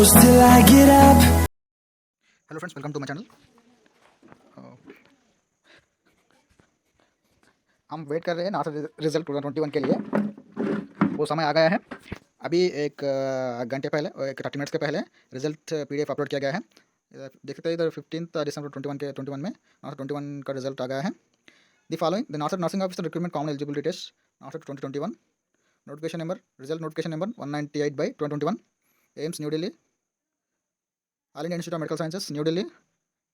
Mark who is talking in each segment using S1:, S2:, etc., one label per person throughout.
S1: close till I get up.
S2: Hello friends, welcome to my channel. हम wait कर रहे हैं नासा रिजल्ट 2021 के लिए। वो समय आ गया है। अभी एक घंटे पहले और एक 30 मिनट्स के पहले रिजल्ट पीडीएफ अपलोड किया गया है। देख सकते हैं इधर 15 दिसंबर 21 में नासा 21 का रिजल्ट आ गया है। The following the NASA nursing officer recruitment common eligibility test NASA 2021 notification number result notification number 198/2021 AIIMS New Delhi All India Institute of Medical Sciences New Delhi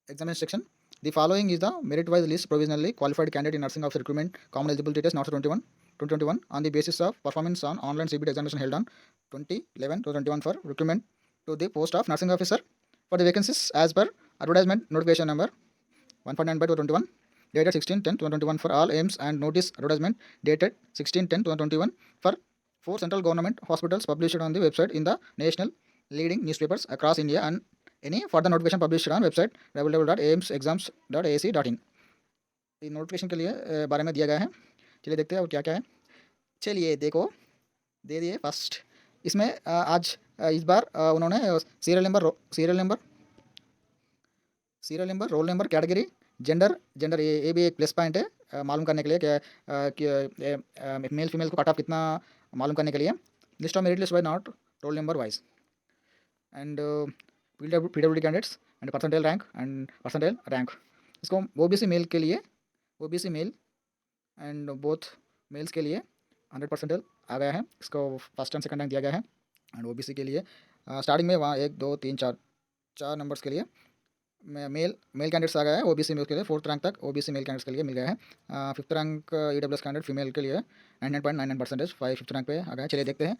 S2: examination section. The following is the merit-wise list provisionally qualified candidate in nursing officer recruitment common eligibility test NORSA 2021 on the basis of performance on online CBT examination held on 2011-2021 for recruitment to the post of nursing officer for the vacancies as per advertisement notification number 149/2021 dated 16/10/2021 for all aims and notice advertisement dated 16/10/2021 for 4 central government hospitals published on the website in the national leading newspapers across India and any further notification published on website www.aimsexams.ac.in। Notification के लिए बारे में दिया गया है। चलिए देखते हैं और क्या क्या है। चलिए देखो, दे दिए फर्स्ट। इसमें आज इस बार उन्होंने serial number roll number category gender ये भी एक प्लस पॉइंट है मालूम करने के लिए कि मेल फीमेल को कट ऑफ कितना मालूम करने के लिए। List of merit list by not roll number wise and PWD candidates and percentile rank. इसको OBC मेल के लिए OBC male and both males के लिए 100% आ गया है। इसको फर्स्ट एंड सेकंड रैंक दिया गया है। एंड OBC के लिए स्टार्टिंग में वहाँ 1 2 3 4 नंबर्स के लिए मेल कैंडिडेट्स आ गया है। OBC मेल के लिए 4th रैंक तक OBC मेल कैंडिडेट्स के लिए मिल गया है। 5th rank EWS candidate female के लिए 99.99% 5th रैंक पे आ गया है। चलिए देखते हैं।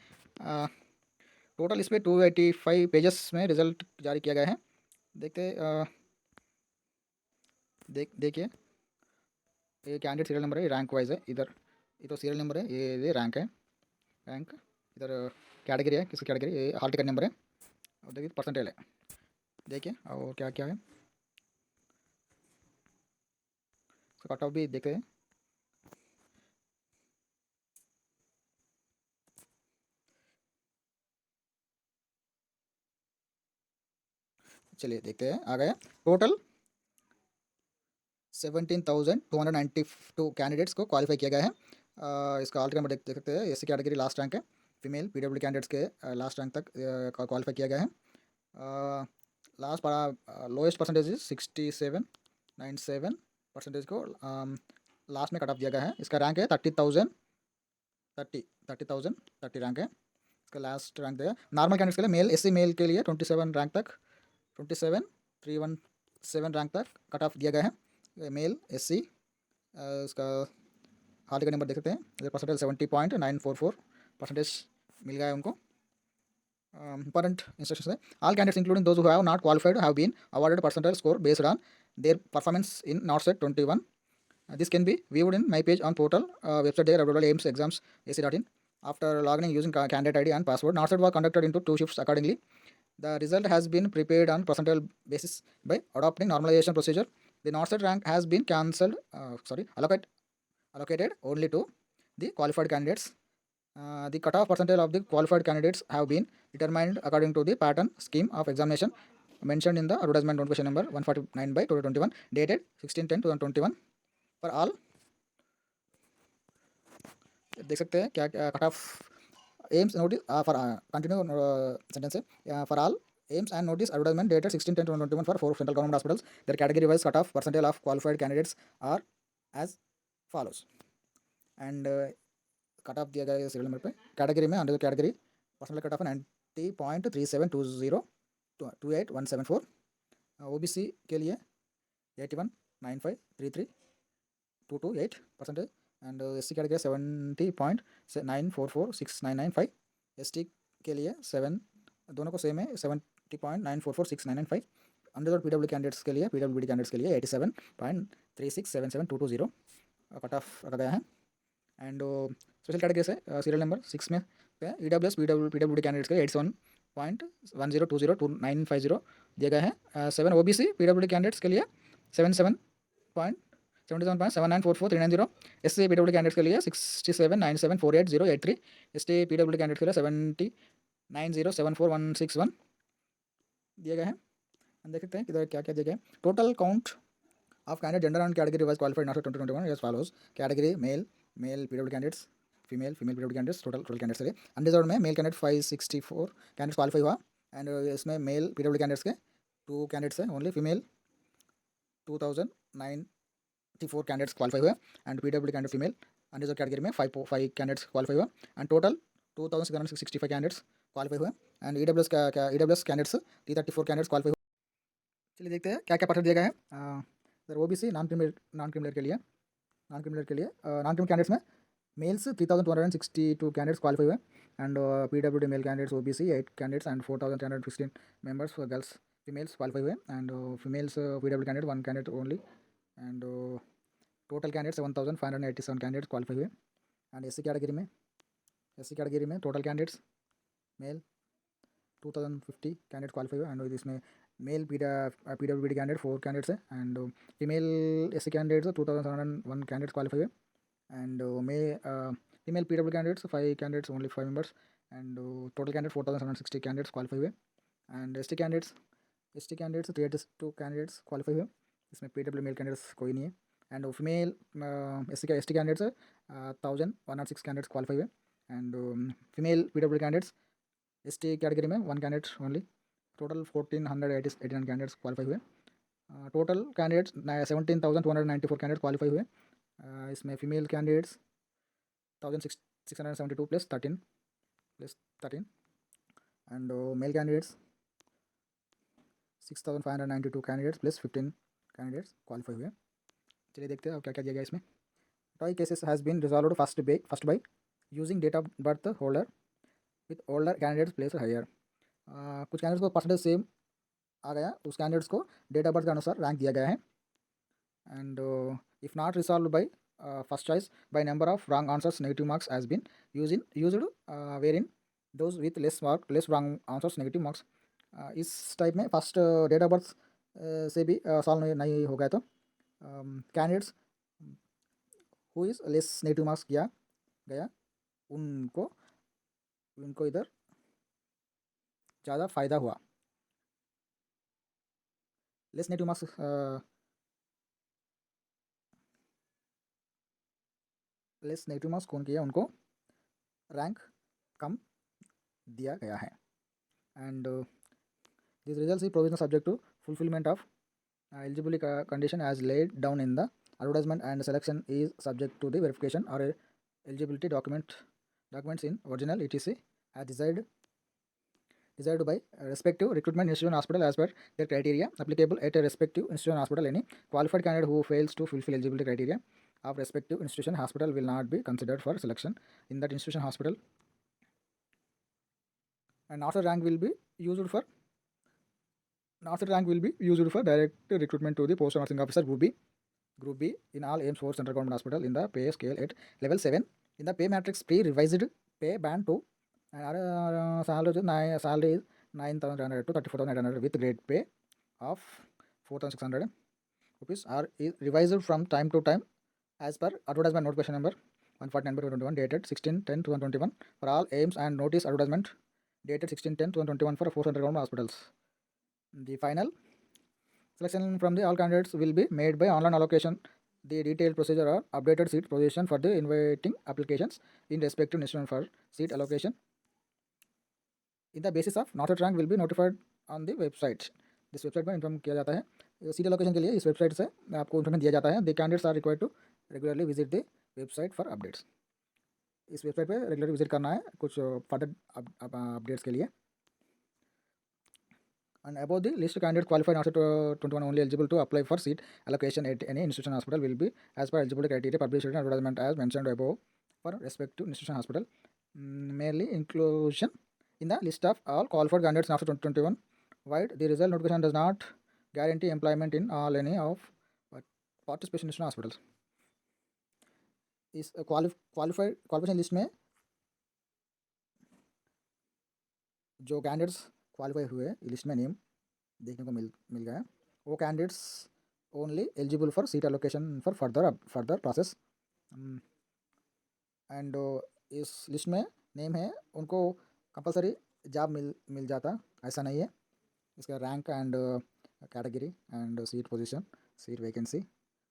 S2: टोटल इस पर 285 पेजेस में रिजल्ट जारी किया गया है। देखते देखिए, ये कैंडिडेट सीरियल नंबर है, रैंक वाइज है। इधर ये तो सीरियल नंबर है, ये रैंक है। रैंक इधर कैटेगरी है, किसकी कैटेगरी, ये हॉल टिकट नंबर है। और देखिए परसेंटेज है, देखिए और क्या क्या है। कट ऑफ भी देखते हैं। चलिए देखते हैं, आ गया। टोटल 17,292 कैंडिडेट्स को क्वालिफाई किया गया है। इसका ऑल नंबर देख सकते हैं। SC कैटेगरी लास्ट रैंक है। फीमेल PWD कैंडिडेट्स के लास्ट रैंक तक क्वालिफाई किया गया है। लास्ट लोएस्ट परसेंटेज 6797% को लास्ट में कट ऑफ दिया गया है। इसका रैंक है 30,030 रैंक है। इसका लास्ट रैंक देगा। नॉर्मल कैंडिडेट्स के लिए मेल SC मेल के लिए 27 रैंक तक 27317 रैंक तक कट ऑफ दिया गया है। मेल SC इसका हाल टिकट नंबर देख सकते हैं। परसेंटेज 70.944% मिल गया है उनको। इंपॉर्टेंट इंस्ट्रक्शंस है। All candidates including those who have not qualified have been awarded percentile score based on their performance in NORCET 21। This can be viewed in my page on portal website there www.aimsexams.ac.in. After logging in using candidate ID and password, NORCET was conducted into 2 shifts accordingly. The result has been prepared on percentile basis by adopting normalization procedure. The NORCET rank has been allocated only to the qualified candidates. The cutoff percentile of the qualified candidates have been determined according to the pattern scheme of examination mentioned in the advertisement notification number 149/2021 dated 16/10/2021 for all। देख सकते हैं क्या cut off AIIMS notice for continue sentence है। For all aims and notice advertisement dated 16/10/2021 for 4 central government hospitals. Their category wise cutoff percentile of qualified candidates are as follows. And cutoff दिया गया है serial number पे। Category में under category percentile cut off 90.3720 28174। OBC के लिए 819533 and SC category 70.944699 ST के लिए 7 दोनों को सेम है 70.944699 अंडर PWD कैंडिडेट्स के लिए 87.36772220 कट ऑफ रखा गया है। एंड स्पेशल कैटेगरी से सीरियल नंबर 6 में EWS PWD कैंडिडेट्स के लिए 87.10202950 दिया गया है। 7 OBC PWD कैंडिडेट्स के लिए 77.794439 SC PWD कैंडिडेट्स के लिए 6797488083 ST PWD कैंडिडेट्स के लिए 7090746161 दिए गए हैं। हम देख सकते हैं किधर क्या क्या दिया गया है। Total count of candidate gender and category wise qualified now 2021 as follows. Category male male P W candidates, female female P W candidates, total candidates है। अनरिजर्व में मेल कैंडिडेट 564 कैंडिडेट्स क्वालिफाई हुआ एंड इसमें मेल पीडब्ल्यू कैंडिडेट्स के 2 candidates है only. Female 2094 candidates qualify हुए and P W candidate female unreserve category में 5 candidates qualify हुआ and total 2665 candidates qualify हुए and EWS candidates 334 candidates qualify. चलिए देखते हैं क्या क्या पत्र दिया गया है। सर ओबीसी नॉन क्रिमिनल के लिए नॉन क्रिमिनल कैंडिडेट्स में मेल्स 3262 कैंडिडेट्स क्वालिफाई हुए and PWD male candidates OBC 8 candidates and 4316 members for girls females qualify हुए and females PW candidate 1 candidate only and total candidates 1587 candidates qualify हुए and SC category में total candidates male 2050 candidate qualify हुए and इसमें male PWD candidate 4 candidates है and female SC candidates 2701 candidates qualify हुए and female PW candidates 5 candidates only 5 members and total candidate 4760 candidates qualify हुए and ST candidates 382 candidates qualify हुए। इसमें PW male candidates कोई नहीं है and female ST candidates 1106 candidates qualify हुए and female PW candidates ST category में 1 candidate only. Total 1489 candidates qualify हुए। Total candidates 17,294 candidate qualify हुए। इसमें female candidates 1672 +13 and male candidates 6592 candidates +15 candidates qualify हुए। चलिए देखते हैं अब क्या क्या दिया गया इसमें। Tie cases has been resolved first by using date of birth holder with older candidates place higher. कुछ कैंडिडेट्स को परसेंटेज सेम आ गया, उस कैंडिडेट्स को डेट ऑफ बर्थ के अनुसार रैंक दिया गया है and if not resolved by first choice by number of wrong answers negative marks has been used wherein those with less wrong answers negative marks। इस टाइप में first date of birth से भी solve नहीं हो गया तो candidates who is less negative marks किया गया उनको उनको इधर ज़्यादा फ़ायदा हुआ। Less negative marks less negative marks कौन किया उनको रैंक कम दिया गया है and this results is provisional subject to fulfilment of eligibility condition as laid down in the advertisement and selection is subject to the verification or eligibility documents in original etc as desired by respective recruitment institution hospital as per their criteria applicable at a respective institution hospital. Any qualified candidate who fails to fulfill eligibility criteria of respective institution hospital will not be considered for selection in that institution hospital and after rank will be used for direct recruitment to the post of nursing officer group B in all aims for central government hospital in the pay scale at level 7 in the pay matrix pre-revised pay band 2 and salary is 9,900 to 34,900 with grade pay of 4,600 rupees are revised from time to time as per advertisement notification number 149/2021 dated 16/10/2021 for all aims and notice advertisement dated 16/10/2021 for 400 government hospitals. The final selection from the all candidates will be made by online allocation. The detailed procedure or updated seat position for the inviting applications in respective institution for seat allocation in the basis of not rank will be notified on the website. This website में inform किया जाता है seat allocation के लिए। इस website से आपको information दिया जाता है। The candidates are required to regularly visit the website for updates. इस वेबसाइट पे रेगुलरली विजिट करना है कुछ फर्दर अपडेट्स के लिए। And above the list candidates qualified after 21 only eligible to apply for seat allocation at any institution hospital will be as per eligibility criteria published in advertisement as mentioned above for respective institution hospital. Merely inclusion in the list of all qualified candidates after 2021 wide the result notification does not guarantee employment in all any of participation institution hospitals. इस qualification list में जो candidates qualify हुए list में name देखने को मिल गया वो candidates only eligible for seat allocation for further process and इस लिस्ट में नेम है उनको कंपलसरी जॉब मिल जाता ऐसा नहीं है। इसका rank and category and seat position, seat vacancy,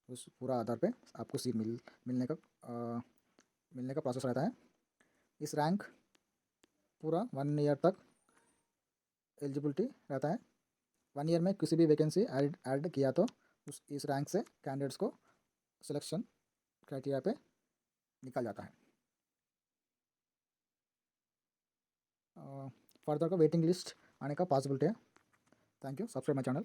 S2: उस पूरा आधार पे आपको सीट मिलने का प्रोसेस रहता है। इस रैंक पूरा 1 ईयर तक एलिजिबिलिटी रहता है। 1 ईयर में किसी भी वैकेंसी ऐड किया तो इस रैंक से कैंडिडेट्स को सिलेक्शन क्राइटेरिया पे निकल जाता है। फर्दर का वेटिंग लिस्ट आने का पॉसिबिलिटी है। Thank you, subscribe my channel.